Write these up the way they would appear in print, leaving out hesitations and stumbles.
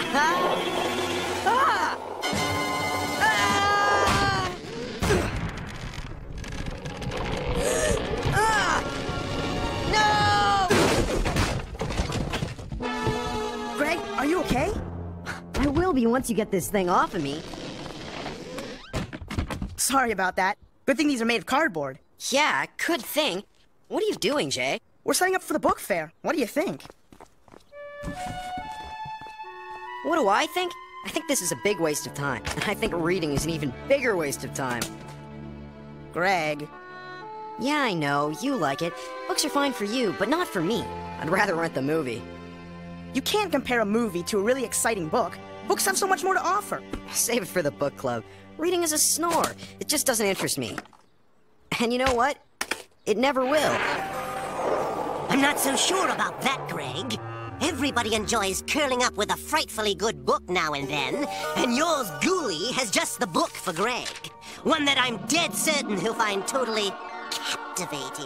Ah! Ah! No! Greg, are you okay? I will be once you get this thing off of me. Sorry about that. Good thing these are made of cardboard. Yeah, good thing. What are you doing, Jay? We're setting up for the book fair. What do you think? What do I think? I think this is a big waste of time. And I think reading is an even bigger waste of time. Greg. Yeah, I know. You like it. Books are fine for you, but not for me. I'd rather rent the movie. You can't compare a movie to a really exciting book. Books have so much more to offer. Save it for the book club. Reading is a snore. It just doesn't interest me. And you know what? It never will. I'm not so sure about that, Greg. Everybody enjoys curling up with a frightfully good book now and then, and yours, Ghoulie, has just the book for Greg. One that I'm dead certain he'll find totally captivating.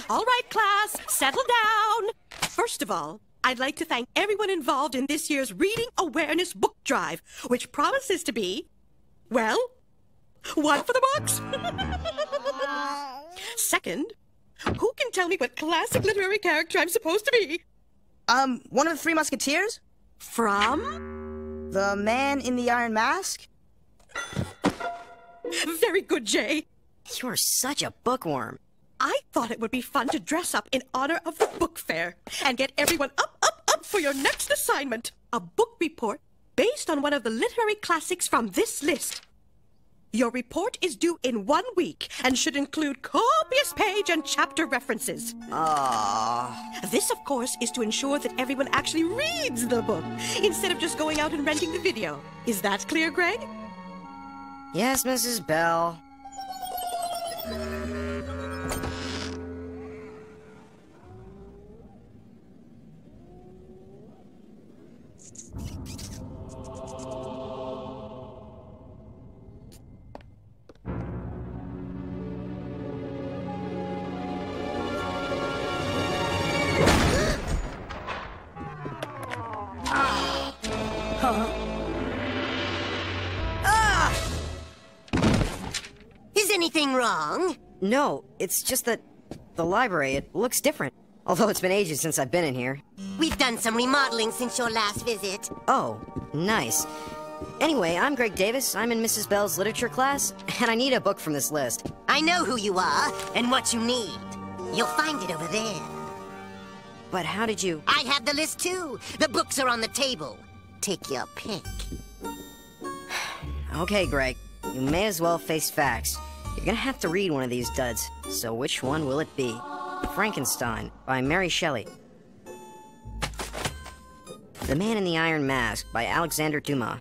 All right, class, settle down. First of all, I'd like to thank everyone involved in this year's Reading Awareness Book Drive, which promises to be, well, one for the books. Second, who can tell me what classic literary character I'm supposed to be? One of the Three Musketeers? From? The Man in the Iron Mask? Very good, Jay. You're such a bookworm. I thought it would be fun to dress up in honor of the book fair and get everyone up for your next assignment. A book report based on one of the literary classics from this list. Your report is due in 1 week and should include copious page and chapter references. This, of course, is to ensure that everyone actually reads the book instead of just going out and renting the video. Is that clear, Greg? Yes, Mrs. Bell. Is anything wrong? No, it's just that the library, it looks different. Although it's been ages since I've been in here. We've done some remodeling since your last visit. Oh, nice. Anyway, I'm Greg Davis. I'm in Mrs. Bell's literature class, and I need a book from this list. I know who you are and what you need. You'll find it over there. But how did you... I have the list too. The books are on the table. Take your pick. Okay, Greg. You may as well face facts. You're gonna have to read one of these duds. So which one will it be? Frankenstein by Mary Shelley. The Man in the Iron Mask by Alexander Dumas.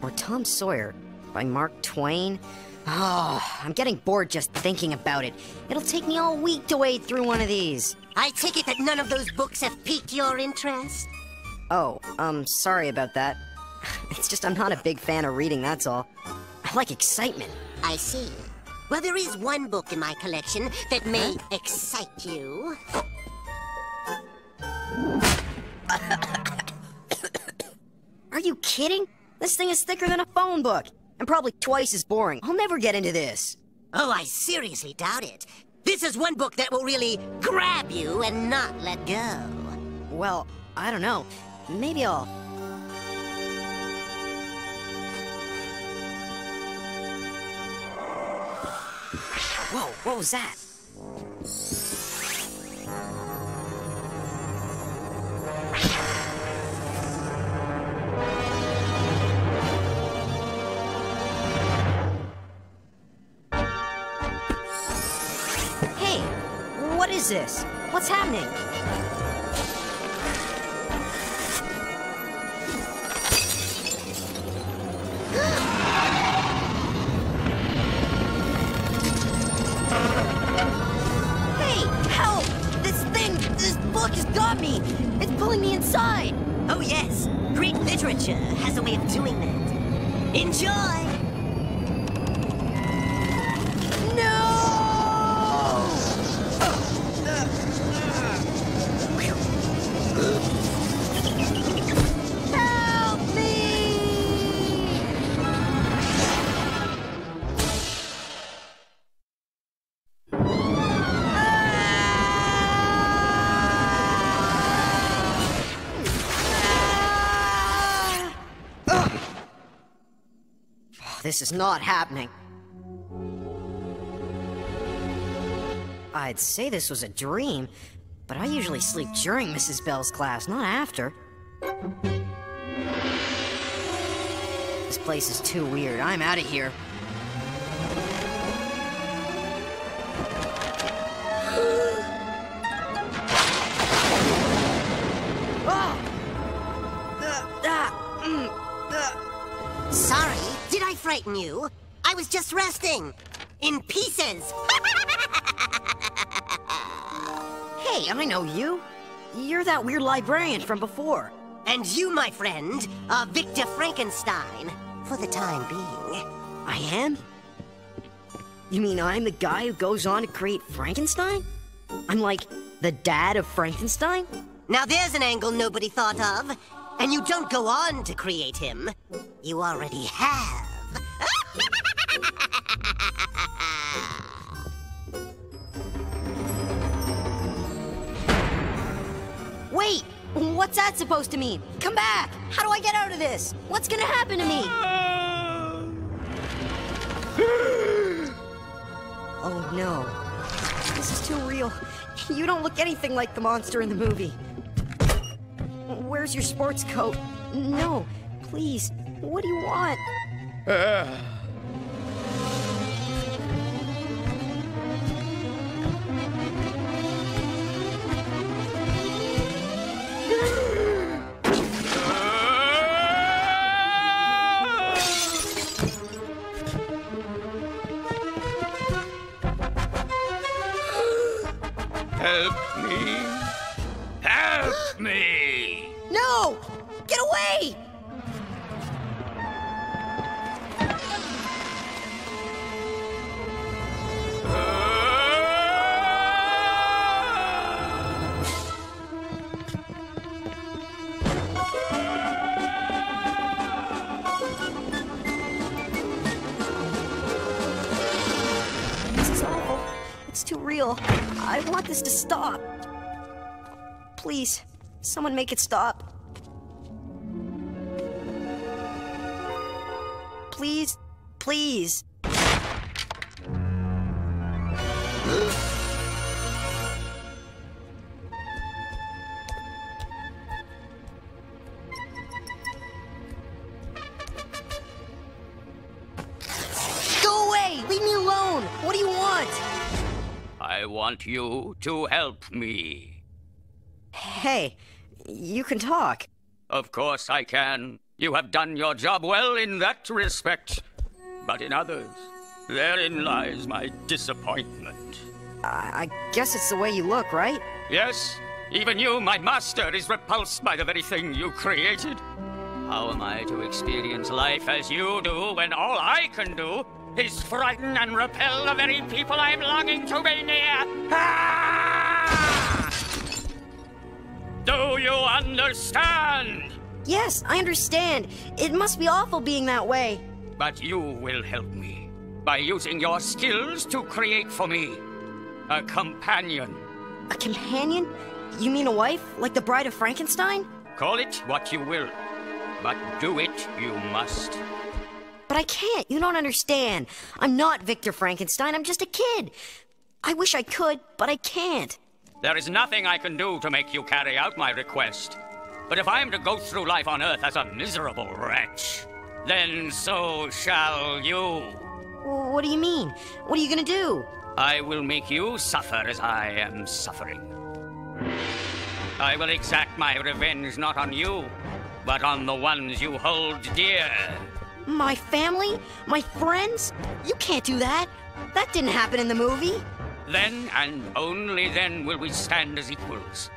Or Tom Sawyer by Mark Twain. Oh, I'm getting bored just thinking about it. It'll take me all week to wade through one of these. I take it that none of those books have piqued your interest? Oh, sorry about that. It's just I'm not a big fan of reading, that's all. I like excitement. I see. Well, there is one book in my collection that may excite you. Are you kidding? This thing is thicker than a phone book, and probably twice as boring. I'll never get into this. Oh, I seriously doubt it. This is one book that will really grab you and not let go. Well, I don't know. Maybe I'll... Whoa, what was that? Hey, what is this? What's happening? me! It's pulling me inside! Oh yes, Greek literature has a way of doing that. Enjoy! No! Help me! This is not happening. I'd say this was a dream, but I usually sleep during Mrs. Bell's class, not after. This place is too weird. I'm out of here. Sorry, did I frighten you? I was just resting. In pieces. Hey, I know you. You're that weird librarian from before. And you, my friend, are Victor Frankenstein, for the time being. I am? You mean I'm the guy who goes on to create Frankenstein? I'm like the dad of Frankenstein? Now there's an angle nobody thought of. And you don't go on to create him. You already have. Wait! What's that supposed to mean? Come back! How do I get out of this? What's gonna happen to me? Oh no. This is too real. You don't look anything like the monster in the movie. Where's your sports coat? No, please. What do you want? Help me! Help me! No! Get away! This is awful. It's too real. I want this to stop. Please, someone make it stop. Please, please. Go away! Leave me alone! What do you want? I want you to help me. Hey, you can talk. Of course I can. You have done your job well in that respect. But in others, therein lies my disappointment. I guess it's the way you look, right? Yes, even you, my master, is repulsed by the very thing you created. How am I to experience life as you do when all I can do is frighten and repel the very people I'm longing to be near? Ah! Do you understand? Yes, I understand. It must be awful being that way. But you will help me by using your skills to create for me a companion. A companion? You mean a wife? Like the Bride of Frankenstein? Call it what you will, but do it you must. But I can't. You don't understand. I'm not Victor Frankenstein. I'm just a kid. I wish I could, but I can't. There is nothing I can do to make you carry out my request. But if I'm to go through life on Earth as a miserable wretch, then so shall you. What do you mean? What are you gonna do? I will make you suffer as I am suffering. I will exact my revenge not on you, but on the ones you hold dear. My family? My friends? You can't do that. That didn't happen in the movie. Then, and only then, will we stand as equals.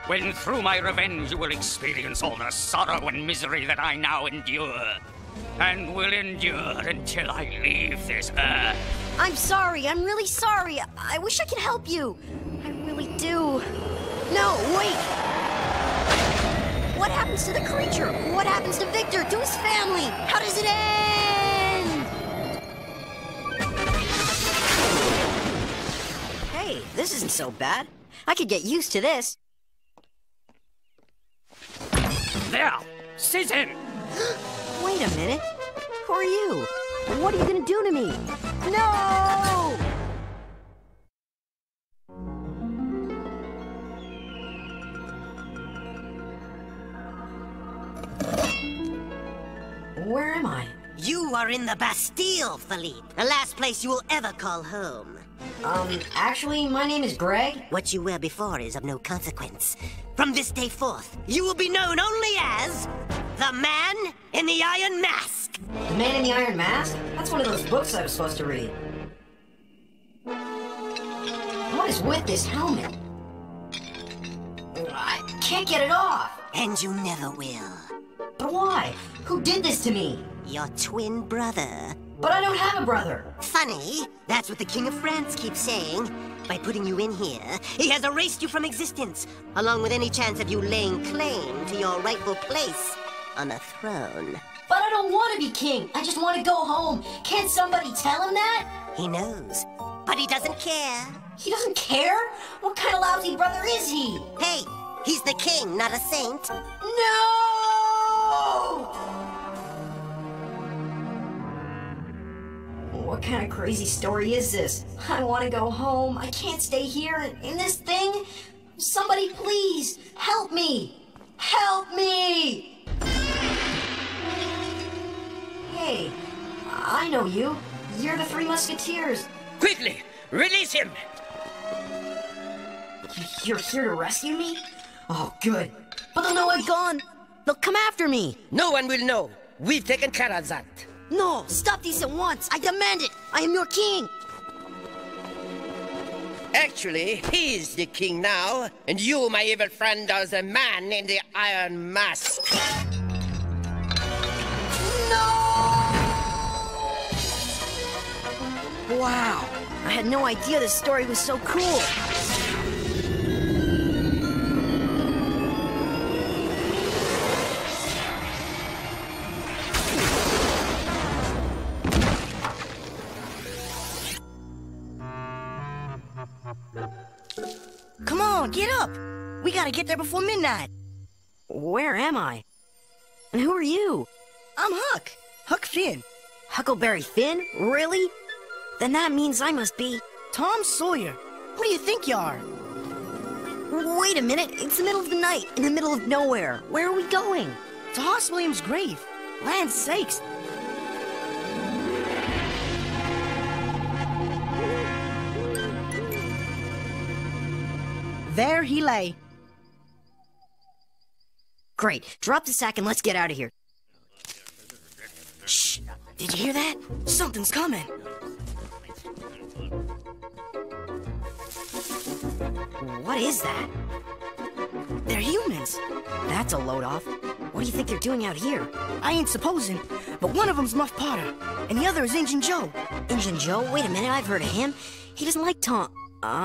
when through my revenge you will experience all the sorrow and misery that I now endure. And will endure until I leave this earth. I'm sorry. I'm really sorry. I wish I could help you. I really do. No, wait. What happens to the creature? What happens to Victor, to his family? How does it end? Hey, this isn't so bad. I could get used to this. There! Seize him! Wait a minute. Who are you? What are you gonna do to me? No! Where am I? You are in the Bastille, Philippe. The last place you will ever call home. Actually, my name is Greg. What you were before is of no consequence. From this day forth, you will be known only as the Man in the Iron Mask. The Man in the Iron Mask? That's one of those books I was supposed to read. What is with this helmet? I can't get it off. And you never will. But why? Who did this to me? Your twin brother. But I don't have a brother. Funny, that's what the King of France keeps saying. By putting you in here, he has erased you from existence, along with any chance of you laying claim to your rightful place on the throne. But I don't want to be king. I just want to go home. Can't somebody tell him that? He knows, but he doesn't care. He doesn't care? What kind of lousy brother is he? Hey, he's the king, not a saint. No! What kind of crazy story is this? I want to go home. I can't stay here in this thing. Somebody please help me. Help me! Hey, I know you. You're the Three Musketeers. Quickly, release him! You're here to rescue me? Oh, good. But they'll know I'm gone. They'll come after me. No one will know. We've taken care of that. No, stop this at once. I demand it. I am your king. Actually, he's the king now, and you, my evil friend, are the Man in the Iron Mask. No! Wow. I had no idea this story was so cool. Come on, get up! We gotta get there before midnight. Where am I? And who are you? I'm Huck. Huck Finn. Huckleberry Finn? Really? Then that means I must be... Tom Sawyer. Who do you think you are? Wait a minute, it's the middle of the night, in the middle of nowhere. Where are we going? To Hoss Williams' grave. Land's sakes. There he lay. Great, drop the sack and let's get out of here. Shh, did you hear that? Something's coming. What is that? They're humans. That's a load off. What do you think they're doing out here? I ain't supposing, but one of them's Muff Potter, and the other is Injun Joe. Injun Joe? Wait a minute, I've heard of him. He doesn't like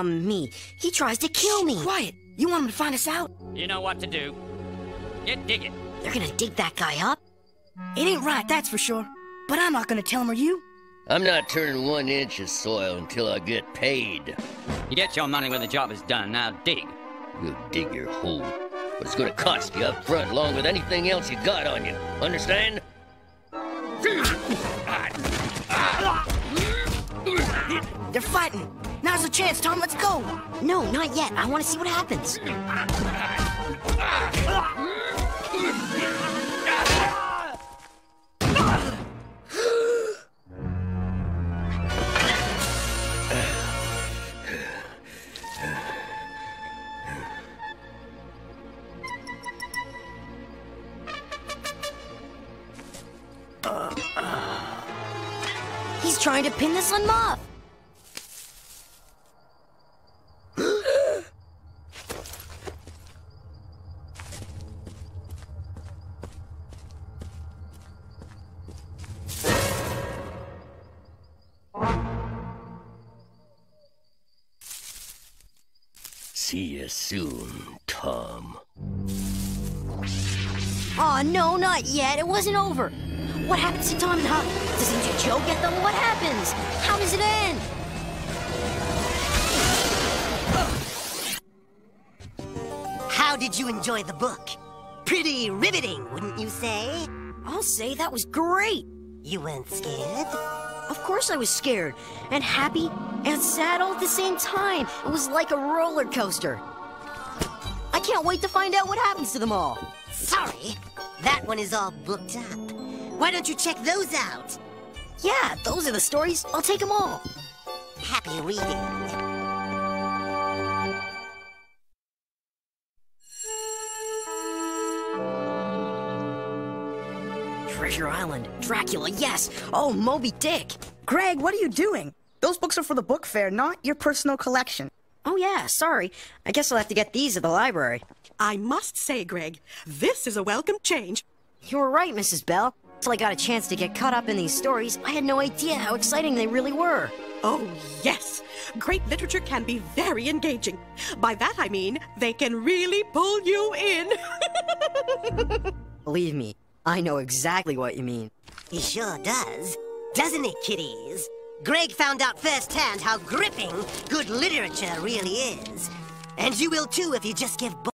me. He tries to kill me. Quiet. You want him to find us out? You know what to do. Get digging. They're gonna dig that guy up? It ain't right, that's for sure. But I'm not gonna tell him or you. I'm not turning 1 inch of soil until I get paid. You get your money when the job is done. Now dig. You dig your hole. But it's gonna cost you up front along with anything else you got on you. Understand? They're fighting. Now's the chance, Tom. Let's go. No, not yet. I want to see what happens. He's trying to pin this on Muff. See you soon, Tom. Oh, no, not yet. It wasn't over. What happens to Tom and Huck? Does Injun Joe get them? What happens? How does it end? How did you enjoy the book? Pretty riveting, wouldn't you say? I'll say that was great. You weren't scared? Of course I was scared, and happy, and sad all at the same time. It was like a roller coaster. I can't wait to find out what happens to them all. Sorry, that one is all booked up. Why don't you check those out? Yeah, those are the stories. I'll take them all. Happy reading. Treasure Island, Dracula, yes. Oh, Moby Dick. Greg, what are you doing? Those books are for the book fair, not your personal collection. Oh yeah, sorry. I guess I'll have to get these at the library. I must say, Greg, this is a welcome change. You were right, Mrs. Bell. Until I got a chance to get caught up in these stories, I had no idea how exciting they really were. Oh, yes. Great literature can be very engaging. By that I mean, they can really pull you in. Believe me, I know exactly what you mean. He sure does. Doesn't it, kiddies? Greg found out firsthand how gripping good literature really is. And you will too if you just give